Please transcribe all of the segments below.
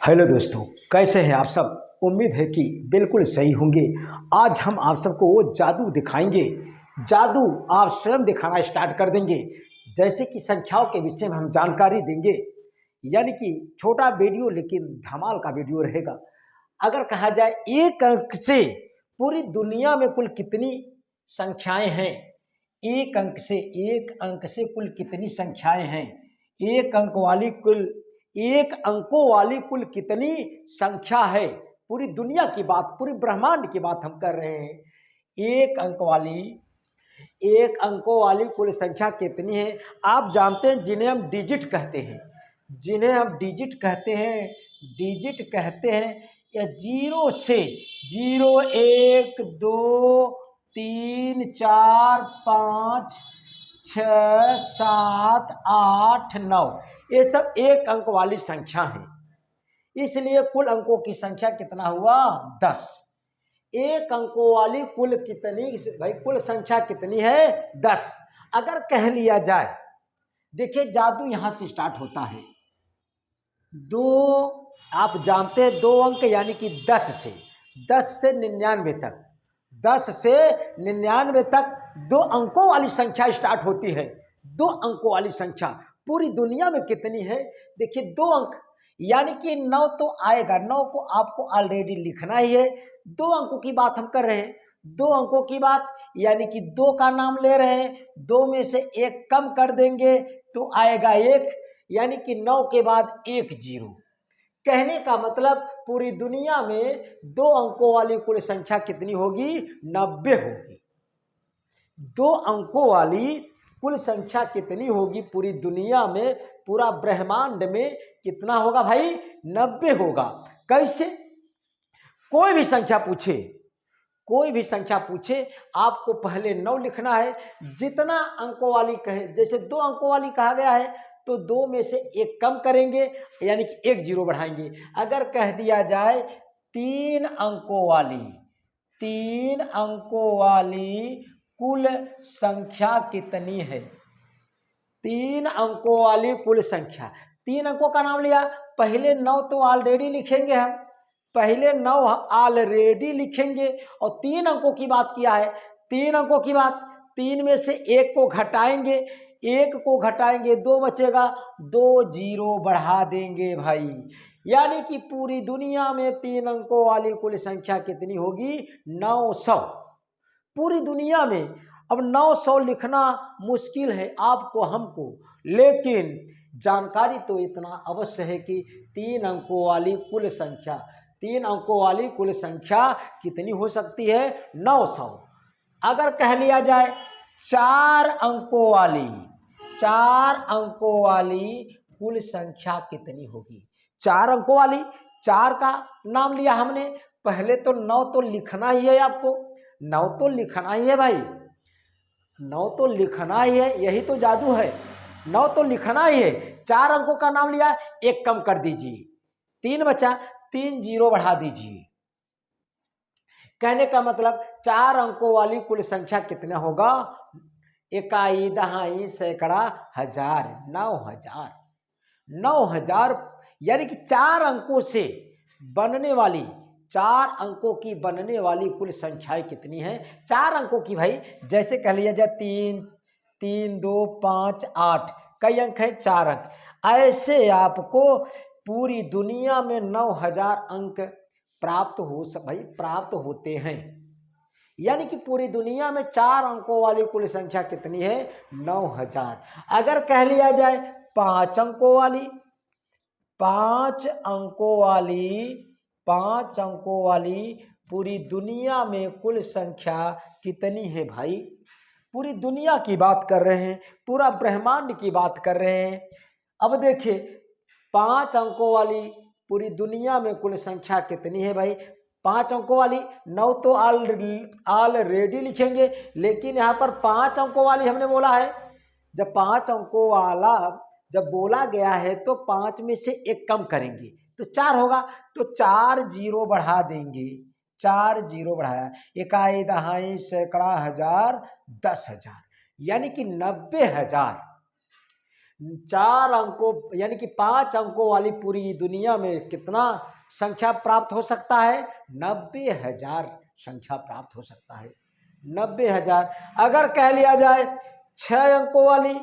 Hello दोस्तों, कैसे हैं आप सब। उम्मीद है कि बिल्कुल सही होंगे। आज हम आप सबको वो जादू दिखाएंगे। जादू आप स्वयं दिखाना स्टार्ट कर देंगे। जैसे कि संख्याओं के विषय में हम जानकारी देंगे, यानी कि छोटा वीडियो लेकिन धमाल का वीडियो रहेगा। अगर कहा जाए एक अंक से पूरी दुनिया में कुल कितनी संख्याएं हैं, एक अंक से कुल कितनी संख्याएं हैं, एक अंक वाली कुल एक अंकों वाली कुल कितनी संख्या है। पूरी दुनिया की बात, पूरी ब्रह्मांड की बात हम कर रहे हैं। एक अंकों वाली कुल संख्या कितनी है। आप जानते हैं जिन्हें हम डिजिट कहते हैं, डिजिट कहते हैं या जीरो से जीरो, एक, दो, तीन, चार, पाँच, छ, सात, आठ, नौ, ये सब एक अंक वाली संख्या है। इसलिए कुल अंकों की संख्या कितना हुआ? 10। एक अंकों वाली कुल कितनी भाई, कुल संख्या कितनी है? 10। अगर कह लिया जाए, देखिए जादू यहां से स्टार्ट होता है। दो, आप जानते हैं दो अंक यानी कि 10 से 99 तक, 10 से 99 तक दो अंकों वाली संख्या स्टार्ट होती है। दो अंकों वाली संख्या पूरी दुनिया में कितनी है? देखिए दो अंक यानी कि 9 तो आएगा, 9 को आपको ऑलरेडी लिखना ही है। दो अंकों की बात हम कर रहे हैं, दो अंकों की बात, यानी कि दो का नाम ले रहे हैं। दो में से एक कम कर देंगे तो आएगा एक, यानी कि 9 के बाद एक जीरो। कहने का मतलब पूरी दुनिया में दो अंकों वाली कुल संख्या कितनी होगी? 90 होगी। दो अंकों वाली कुल संख्या कितनी होगी पूरी दुनिया में, पूरा ब्रह्मांड में कितना होगा भाई? 90 होगा। कैसे? कोई भी संख्या पूछे, आपको पहले 9 लिखना है। जितना अंकों वाली कहे, जैसे दो अंकों वाली कहा गया है तो दो में से एक कम करेंगे, यानी कि एक जीरो बढ़ाएंगे। अगर कह दिया जाए तीन अंकों वाली कुल संख्या कितनी है? तीन अंकों वाली कुल संख्या, तीन अंकों का नाम लिया, पहले 9 तो ऑलरेडी लिखेंगे हम, पहले 9 ऑलरेडी लिखेंगे। और तीन अंकों की बात किया है, तीन अंकों की बात, तीन में से एक को घटाएंगे, दो बचेगा, दो जीरो बढ़ा देंगे भाई। यानी कि पूरी दुनिया में तीन अंकों वाली कुल संख्या कितनी होगी? 900। पूरी दुनिया में अब 900 लिखना मुश्किल है आपको हमको, लेकिन जानकारी तो इतना अवश्य है कि तीन अंकों वाली कुल संख्या कितनी हो सकती है? 900। अगर कह लिया जाए चार अंकों वाली कुल संख्या कितनी होगी? चार अंकों वाली, चार का नाम लिया हमने, पहले तो 9 तो लिखना ही है आपको, 9 तो लिखना ही है भाई, 9 तो लिखना ही है, यही तो जादू है। 9 तो लिखना ही है। चार अंकों का नाम लिया, एक कम कर दीजिए, तीन बचा, तीन जीरो बढ़ा दीजिए। कहने का मतलब चार अंकों वाली कुल संख्या कितना होगा? इकाई, दहाई, सैकड़ा, हजार, 9000। 9000 यानी कि चार अंकों की बनने वाली कुल संख्याएं कितनी है? चार अंकों की भाई, जैसे कह लिया जाए 3, 3, 2, 5, 8, कई अंक है? चार अंक। ऐसे आपको पूरी दुनिया में 9000 अंक प्राप्त होते हैं। यानी कि पूरी दुनिया में चार अंकों वाली कुल संख्या कितनी है? 9000। अगर कह लिया जाए पांच अंकों वाली पूरी दुनिया में कुल संख्या कितनी है भाई? पूरी दुनिया की बात कर रहे हैं, पूरा ब्रह्मांड की बात कर रहे हैं। अब देखिए पांच अंकों वाली पूरी दुनिया में कुल संख्या कितनी है भाई? पांच अंकों वाली, 9 तो ऑलरेडी लिखेंगे, लेकिन यहाँ पर पांच अंकों वाली हमने बोला है। जब पांच अंकों वाला जब बोला गया है तो पांच में से एक कम करेंगे तो चार होगा, तो चार जीरो बढ़ा देंगे, चार जीरो बढ़ाया, इकाई, दहाई, सैकड़ा, हजार, 10,000, यानी कि 90,000। 4 अंकों यानी कि 5 अंकों वाली पूरी दुनिया में कितना संख्या प्राप्त हो सकता है? 90,000 संख्या प्राप्त हो सकता है। 90,000। अगर कह लिया जाए 6 अंकों वाली,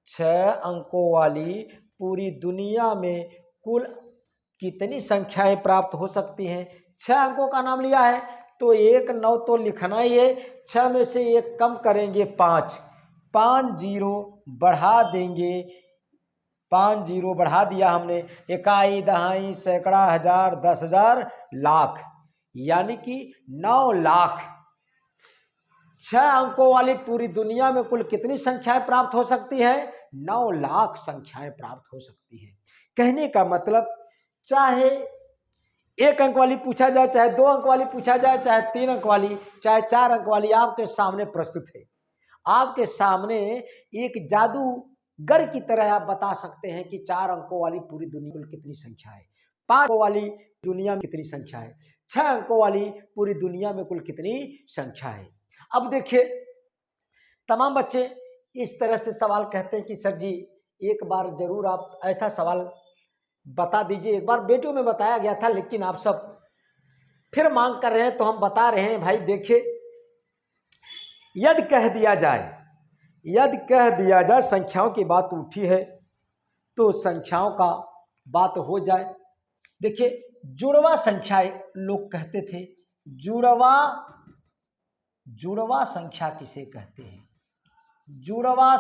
6 अंकों वाली पूरी दुनिया में कुल कितनी संख्याएं प्राप्त हो सकती हैं? 6 अंकों का नाम लिया है तो 1 9 तो लिखना ही है। 6 में से 1 कम करेंगे 5, 5 जीरो बढ़ा देंगे, 5 जीरो बढ़ा दिया हमने, इकाई दहाई सैकड़ा हजार 10,000 लाख, यानी कि 9 लाख। 6 अंकों वाली पूरी दुनिया में कुल कितनी संख्याएं प्राप्त हो सकती है? 9 लाख संख्याएं प्राप्त हो सकती है। कहने का मतलब चाहे 1 अंक वाली पूछा जाए, चाहे 2 अंक वाली पूछा जाए, चाहे 3 अंक वाली, चाहे 4 अंक वाली, आपके सामने प्रस्तुत है। आपके सामने एक जादूगर की तरह आप बता सकते हैं कि 4 अंकों वाली पूरी दुनिया में कितनी संख्या है, 5 अंकों वाली दुनिया में कितनी संख्या है, 6 अंकों वाली पूरी दुनिया में कुल कितनी संख्या है। अब देखिए, तमाम बच्चे इस तरह से सवाल कहते हैं कि सर जी एक बार जरूर आप ऐसा सवाल बता दीजिए। एक बार वीडियो में बताया गया था लेकिन आप सब फिर मांग कर रहे हैं तो हम बता रहे हैं। भाई देखिए, यदि कह दिया जाए संख्याओं की बात उठी है तो संख्याओं का बात हो जाए। देखिए, जुड़वा संख्याएं लोग कहते थे। जुड़वा संख्या किसे कहते हैं? जुड़वा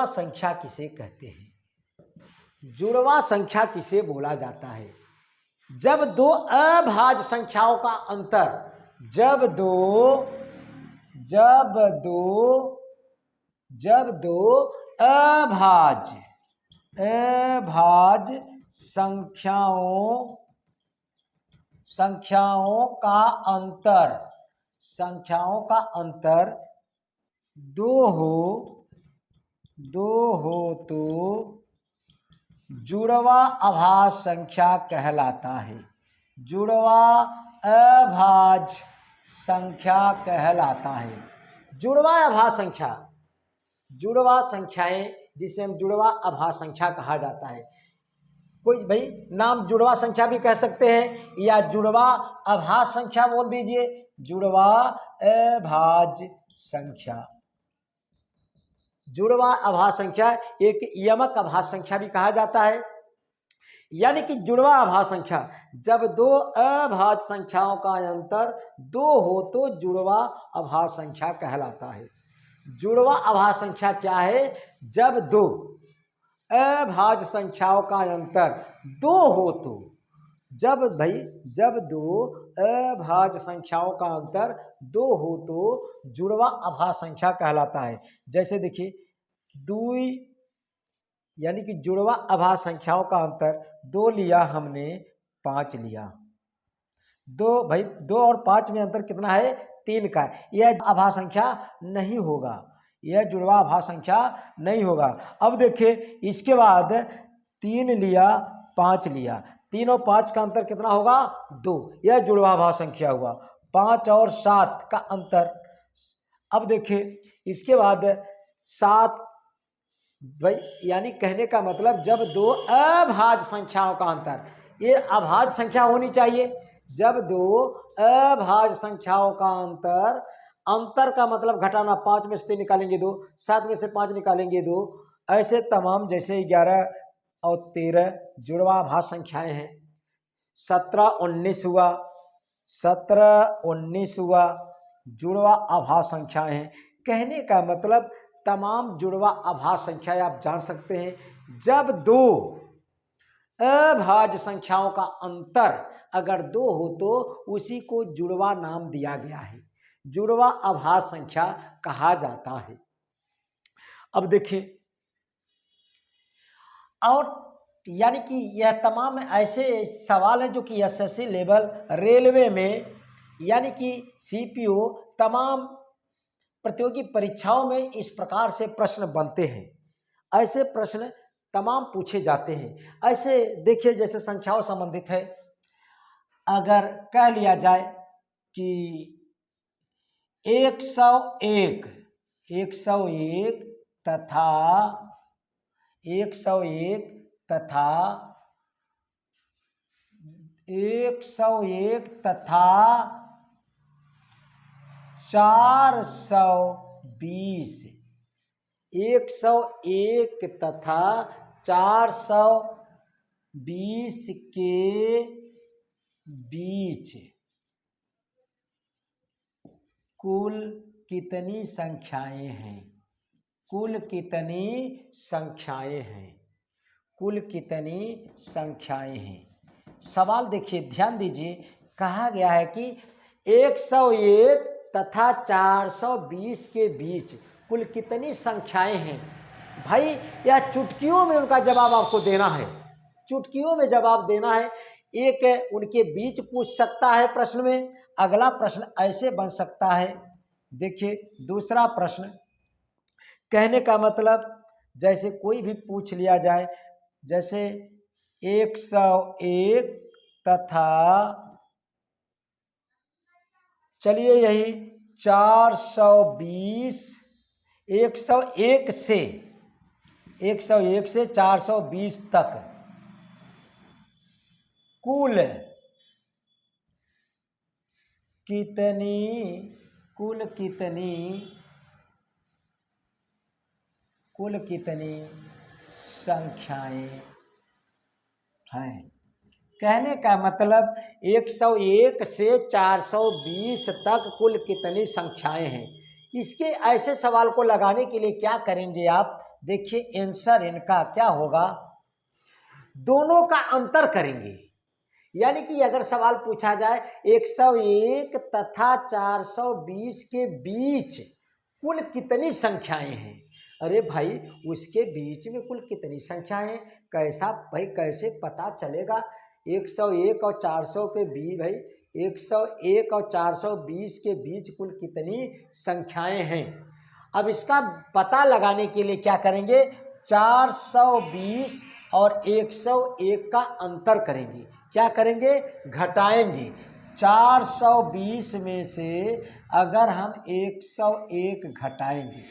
संख्या किसे कहते हैं? जुड़वा संख्या किसे बोला जाता है? जब दो अभाज्य संख्याओं का अंतर, जब दो अभाज्य संख्याओं का अंतर दो हो तो जुड़वा अभाज्य संख्या कहलाता है। जुड़वा अभाज्य संख्या कहलाता है। जुड़वा संख्याएं जिसे हम जुड़वा अभाज्य संख्या कहा जाता है। कोई भाई नाम जुड़वा संख्या भी कह सकते हैं या जुड़वा अभाज्य संख्या बोल दीजिए। जुड़वा अभाज्य संख्या, जुड़वा अभाज्य संख्या एक यमक अभाज्य संख्या भी कहा जाता है। यानी कि जुड़वा अभाज्य संख्या, जब दो अभाज्य संख्याओं का अंतर 2 हो तो जुड़वा अभाज्य संख्या कहलाता है। जुड़वा अभाज्य संख्या क्या है? जब दो अभाज्य संख्याओं का अंतर 2 हो तो, जब दो अभाज्य संख्याओं का अंतर 2 हो तो जुड़वा अभाज्य संख्या कहलाता है। जैसे देखिए, 2 यानी कि जुड़वा अभाज्य संख्याओं का अंतर 2 लिया हमने, 5 लिया। 2 और 5 में अंतर कितना है? 3 का। यह अभाज्य संख्या नहीं होगा, यह जुड़वा अभाज्य संख्या नहीं होगा। अब देखिए, इसके बाद 3 लिया, 5 लिया, 3 और 5 का अंतर कितना होगा? 2। यह जुड़वा अभाज्य संख्या हुआ। 5 और 7 का अंतर, अब देखिए इसके बाद 7, भाई यानी कहने का मतलब जब दो अभाज्य संख्याओं का अंतर, ये अभाज्य संख्या होनी चाहिए। जब दो अभाज्य संख्याओं का अंतर का मतलब घटाना, 5 में से 3 निकालेंगे 2, 7 में से 5 निकालेंगे 2, ऐसे तमाम। जैसे 11 और 13 जुड़वा अभाज्य संख्याएं हैं। 17 19 हुआ, 17 19 हुआ, जुड़वा अभाज्य संख्याएं हैं। कहने का मतलब तमाम जुड़वा अभाज्य संख्याएं आप जान सकते हैं। जब दो अभाज्य संख्याओं का अंतर अगर 2 हो तो उसी को जुड़वा नाम दिया गया है, जुड़वा अभाज्य संख्या कहा जाता है। अब देखिए, और यानी कि यह तमाम ऐसे सवाल हैं जो कि एसएससी लेवल, रेलवे में, यानी कि सीपीओ, तमाम प्रतियोगी परीक्षाओं में इस प्रकार से प्रश्न बनते हैं। ऐसे प्रश्न तमाम पूछे जाते हैं। ऐसे देखिए, जैसे संख्याओं संबंधित है, अगर कह लिया जाए कि 101 101 तथा 101 तथा 101 तथा 420 101 तथा 420 के बीच कुल कितनी संख्याएं हैं? कुल कितनी संख्याएं हैं? कुल कितनी संख्याएं हैं? सवाल देखिए, ध्यान दीजिए। कहा गया है कि 101 तथा 420 के बीच कुल कितनी संख्याएं हैं। भाई यह चुटकियों में उनका जवाब आपको देना है, चुटकियों में जवाब देना है। एक उनके बीच पूछ सकता है प्रश्न में। अगला प्रश्न ऐसे बन सकता है, देखिए दूसरा प्रश्न, कहने का मतलब जैसे कोई भी पूछ लिया जाए, जैसे 101 तथा चलिए यही 420, 101 से 420 तक कुल कितनी संख्याएं हैं। कहने का मतलब 101 से 420 तक कुल कितनी संख्याएं हैं। इसके ऐसे सवाल को लगाने के लिए क्या करेंगे आप, देखिए आंसर इनका क्या होगा, दोनों का अंतर करेंगे। यानी कि अगर सवाल पूछा जाए 101 तथा 420 के बीच कुल कितनी संख्याएं हैं, अरे भाई उसके बीच में कुल कितनी संख्याएं, कैसा भाई कैसे पता चलेगा। 101 और 400 के बीच, भाई 101 और 420 के बीच कुल कितनी संख्याएं हैं। अब इसका पता लगाने के लिए क्या करेंगे, 420 और 101 का अंतर करेंगे। क्या करेंगे, घटाएंगे। 420 में से अगर हम 101 घटाएंगे,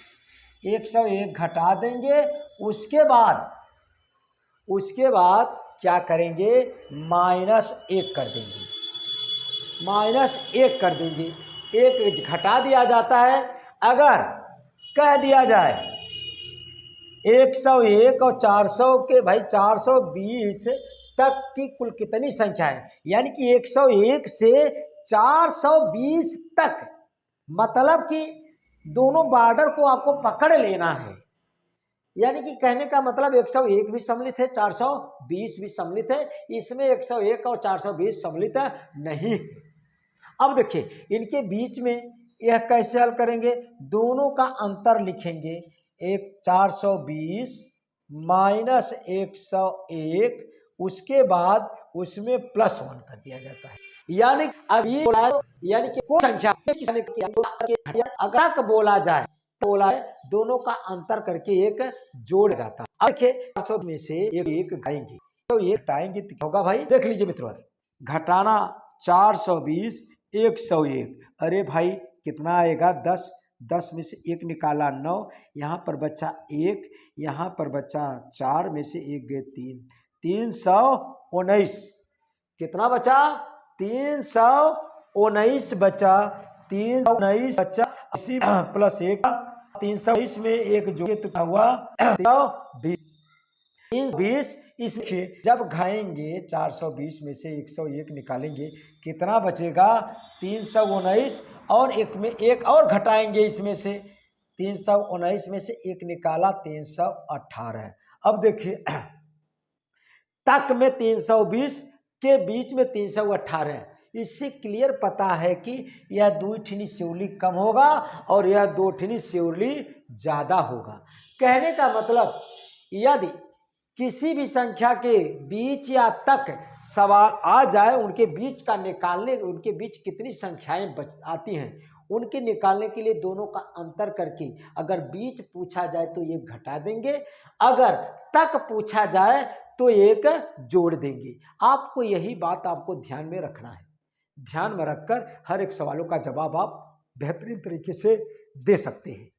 101 घटा देंगे, उसके बाद क्या करेंगे, -1 कर देंगे, -1 कर देंगे। एक घटा दिया जाता है। अगर कह दिया जाए 101 और 400 के, भाई 420 तक की कुल कितनी संख्या है, यानी कि 101 से 420 तक, मतलब कि दोनों बॉर्डर को आपको पकड़ लेना है। यानी कि कहने का मतलब 101 भी सम्मिलित है, 420 भी सम्मिलित है, इसमें 101 और 420 सम्मिलित नहीं है। अब देखिए इनके बीच में यह कैसे हल करेंगे, दोनों का अंतर लिखेंगे। 420 माइनस 101, उसके बाद उसमें +1 कर दिया जाता है। यानी अभी यानी कि कोई संख्या अगर बोला जाए तो बोला है दोनों का अंतर करके एक जोड़ जाता है। अब देखिए 400 में से एक घटाएंगे तो ये घटाएंगे तो होगा, भाई देख लीजिए मित्रों, घटाना 420 101, अरे भाई कितना आएगा, 10, 10 में से 1 निकाला 9, यहाँ पर बचा 1, यहाँ पर बचा 4 में से 1 गए 3, 319, कितना बचा, 319 बचा, 319 बचा, इसी +1, 320 में 1 जोड़े तो हुआ 320। इसलिए जब घटाएंगे 420 में से 101 निकालेंगे, कितना बचेगा, 319, और एक में एक और घटाएंगे इसमें से, 319 में से 1 निकाला 318। अब देखिए तक में 320 के बीच में 318, इससे क्लियर पता है कि यह 2 ठिनी सिवली कम होगा और यह 2 ठिनी सिवली ज्यादा होगा। कहने का मतलब यदि किसी भी संख्या के बीच या तक सवाल आ जाए, उनके बीच का निकालने, उनके बीच कितनी संख्याएं आती हैं उनके निकालने के लिए दोनों का अंतर करके अगर बीच पूछा जाए तो ये घटा देंगे, अगर तक पूछा जाए तो एक जोड़ देंगे। आपको यही बात आपको ध्यान में रखना है। ध्यान में रखकर हर एक सवालों का जवाब आप बेहतरीन तरीके से दे सकते हैं।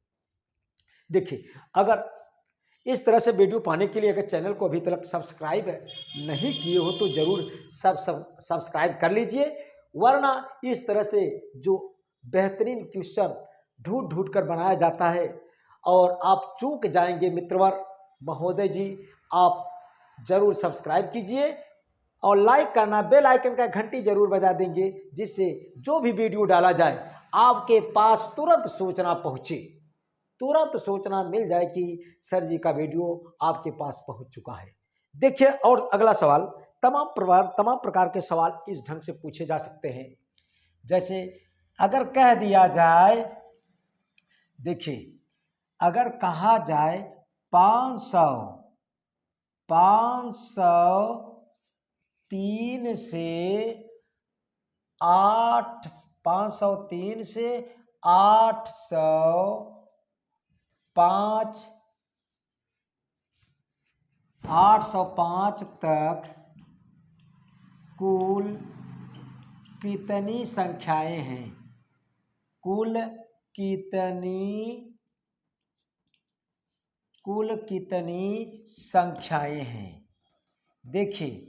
देखिए, अगर इस तरह से वीडियो पाने के लिए अगर चैनल को अभी तक सब्सक्राइब नहीं किए हो तो ज़रूर सब्सक्राइब कर लीजिए, वरना इस तरह से जो बेहतरीन क्वेश्चन ढूंढ ढूंढ कर बनाया जाता है और आप चूक जाएंगे मित्रवर महोदय जी, आप ज़रूर सब्सक्राइब कीजिए और लाइक करना, बेल आइकन का घंटी जरूर बजा देंगे, जिससे जो भी वीडियो डाला जाए आपके पास तुरंत सूचना पहुँचे, तुरंत सूचना मिल जाए कि सर जी का वीडियो आपके पास पहुंच चुका है। देखिए, और अगला सवाल, तमाम प्रकार के सवाल इस ढंग से पूछे जा सकते हैं। जैसे अगर कह दिया जाए, देखिए अगर कहा जाए 503 से 805 तक कुल कितनी संख्याएं हैं? कुल कितनी संख्याएं हैं? देखिए,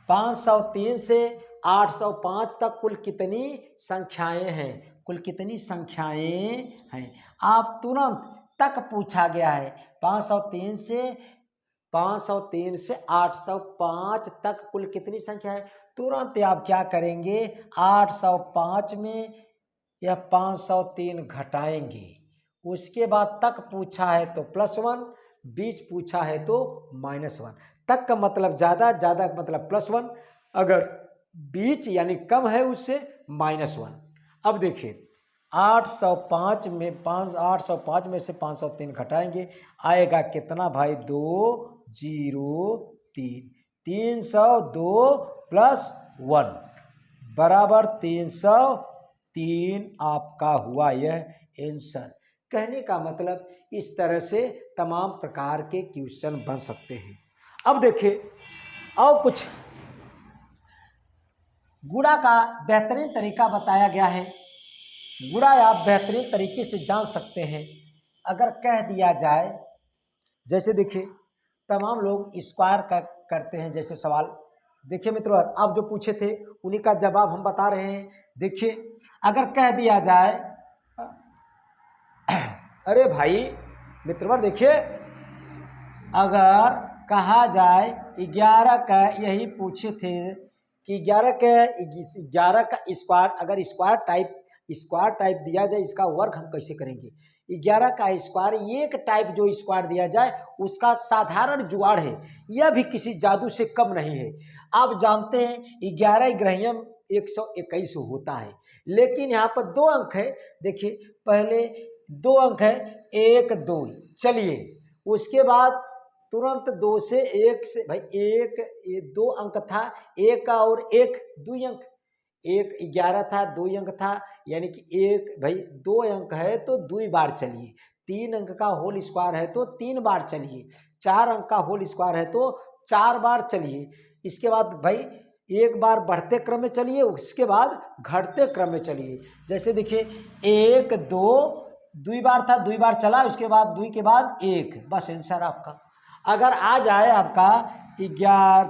503 से 805 तक कुल कितनी संख्याएं हैं? कुल कितनी संख्याएं हैं? आप तुरंत तक पूछा गया है। 503 से 805 तक कुल कितनी संख्या है? तुरंत आप क्या करेंगे, 805 में यह 503 घटाएंगे, उसके बाद तक पूछा है तो +1, बीच पूछा है तो -1। तक का मतलब ज़्यादा, ज़्यादा का मतलब +1, अगर बीच यानी कम है उससे -1। अब देखिए, 805 में से 503 घटाएंगे, आएगा कितना भाई? 203। 302 + 1 बराबर 303 आपका हुआ यह आंसर। कहने का मतलब इस तरह से तमाम प्रकार के क्वेश्चन बन सकते हैं। अब देखिए, और कुछ गुणा का बेहतरीन तरीका बताया गया है। गुणा आप बेहतरीन तरीके से जान सकते हैं। अगर कह दिया जाए, जैसे देखिए तमाम लोग स्क्वायर का करते हैं जैसे सवाल। देखिए मित्रों, आप जो पूछे थे उन्हीं का जवाब हम बता रहे हैं। देखिए, अगर कह दिया जाए, अरे भाई मित्रवर, देखिए अगर कहा जाए 11 का, यही पूछे थे कि 11 का स्क्वायर, अगर स्क्वायर टाइप दिया जाए, इसका वर्ग हम कैसे करेंगे? 11 का स्क्वायर, एक टाइप जो स्क्वायर दिया जाए उसका साधारण जुगाड़ है, यह भी किसी जादू से कम नहीं है। आप जानते हैं 11 ग्रहियम 121 होता है, लेकिन यहाँ पर 2 अंक है। देखिए, पहले 2 अंक है, 1 2, चलिए उसके बाद तुरंत 2 से 1 से भाई 1, ये 2 अंक था, 1 का और 1 2 अंक, 1 11 था, 2 अंक था, यानी कि 1 भाई 2 अंक है तो 2 बार चलिए, 3 अंक का होल स्क्वायर है तो 3 बार चलिए, 4 अंक का होल स्क्वायर है तो 4 बार चलिए। इसके बाद भाई एक बार बढ़ते क्रम में चलिए, उसके बाद घटते क्रम में चलिए। जैसे देखिए 1 2 बार था, 2 बार चला, उसके बाद 2 के बाद 1, बस आंसर आपका। अगर आ जाए आपका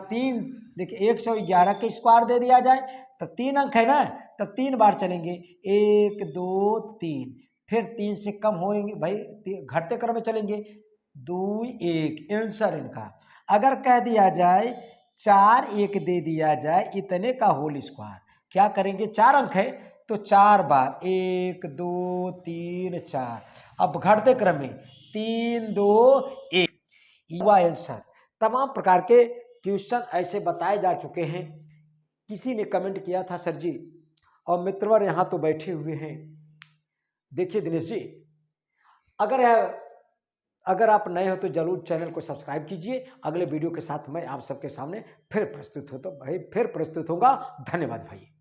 3, देखिए 111 के स्क्वायर दे दिया जाए तो 3 अंक है ना, तो 3 बार चलेंगे, 1 2 3, फिर 3 से कम होएंगे भाई, घटते क्रम में चलेंगे, 2 1, आंसर इनका। अगर कह दिया जाए 4 1 दे दिया जाए, इतने का होल स्क्वायर, क्या करेंगे? 4 अंक है तो 4 बार, 1 2 3 4, अब घटते क्रम में 3 2 1, युवा आंसर। तमाम प्रकार के क्वेश्चन ऐसे बताए जा चुके हैं। किसी ने कमेंट किया था, सर जी, और मित्रवर यहाँ तो बैठे हुए हैं। देखिए दिनेश जी, अगर आप नए हो तो जरूर चैनल को सब्सक्राइब कीजिए। अगले वीडियो के साथ मैं आप सबके सामने फिर प्रस्तुत होगा। धन्यवाद भाई।